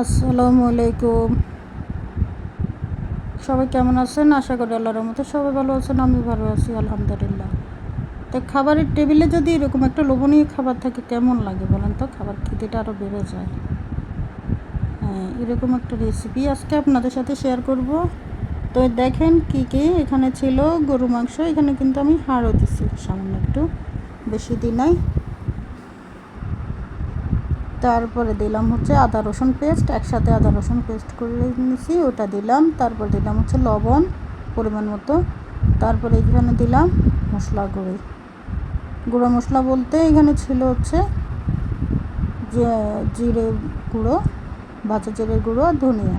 আসসালামু আলাইকুম। সবাই কেমন আছেন? আশা করি আল্লাহর রহমতে সবাই ভালো আছেন। আমি ভালো আছি আলহামদুলিল্লাহ। তো খাবারের টেবিলে যদি এরকম একটা লোভনীয় খাবার থাকে কেমন লাগে বলেন তো? খাবার খিদেটা আরও বেড়ে যায়। হ্যাঁ, এরকম একটা রেসিপি আজকে আপনাদের সাথে শেয়ার করব। তো দেখেন কী কী এখানে ছিল। গরু মাংস, এখানে কিন্তু আমি হাড়ও দিছি সামান্য একটু, বেশি দিই নাই। তারপরে দিলাম হচ্ছে আদা রসুন পেস্ট, একসাথে আদা রসুন পেস্ট করে নিয়েছি, ওটা দিলাম। তারপর দিলাম হচ্ছে লবণ পরিমাণ মতো। তারপরে এখানে দিলাম মশলা গুঁড়ো মশলা বলতে এখানে ছিল হচ্ছে যে জিরে গুঁড়ো, ভাজা জিরে গুঁড়ো আর ধনিয়া।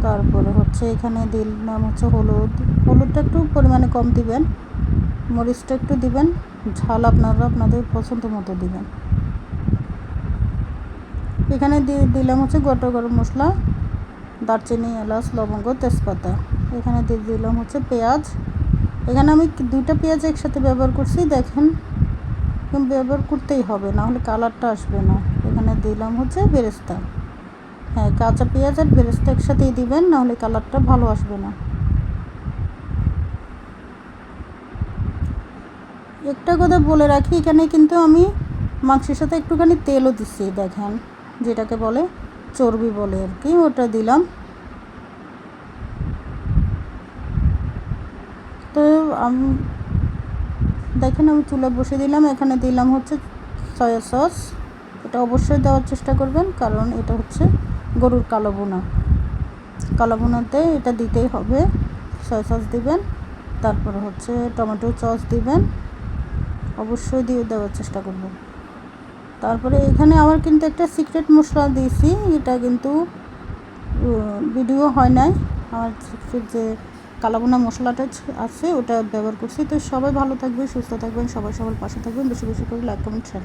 তারপরে হচ্ছে এখানে দিলাম হচ্ছে হলুদটা একটু পরিমাণে কম দিবেন, মরিচটা একটু দিবেন, ঝাল আপনাদের পছন্দ মতো দিবেন। এখানে দিলাম হচ্ছে গোটা গরম মশলা, দারচিনি, এলাচ, লবঙ্গ, তেজপাতা। এখানে দিয়ে দিলাম হচ্ছে পেঁয়াজ। এখানে আমি 2টা পেঁয়াজ একসাথে ব্যবহার করছি। দেখেন ব্যবহার করতেই হবে, না হলে কালারটা আসবে না। এখানে দিলাম হচ্ছে বেরেস্তা। হ্যাঁ, কাঁচা পেঁয়াজ আর বেরেস্তা একসাথেই দিবেন, না হলে কালারটা ভালো আসবে না। একটা কথা বলে রাখি, এখানে কিন্তু আমি মাংসের সাথে একটুখানি তেলও দিচ্ছি। দেখেন, যেটাকে বলে চর্বি বলে আর কি, ওটা দিলাম। তো দেখেন আমি চুলা বসে দিলাম। এখানে দিলাম হচ্ছে সয়া সস। এটা অবশ্যই দেওয়ার চেষ্টা করবেন, কারণ এটা হচ্ছে গরুর কালো বোনাতে এটা দিতেই হবে। সয়া সস দিবেন, তারপরে হচ্ছে টমেটো সস দিবেন, অবশ্যই দেওয়ার চেষ্টা করবেন। তারপরে এখানে আবার কিন্তু একটা সিক্রেট মশলা দিয়েছি, এটা কিন্তু ভিডিও হয় নাই। আমার যে কালাবোনা মশলাটা আছে ওটা ব্যবহার করছি। তো সবাই ভালো থাকবেন, সুস্থ থাকবেন, সবাই সবার পাশে থাকবেন। বেশি বেশি করে লাইক, কমেন্ট, শেয়ার।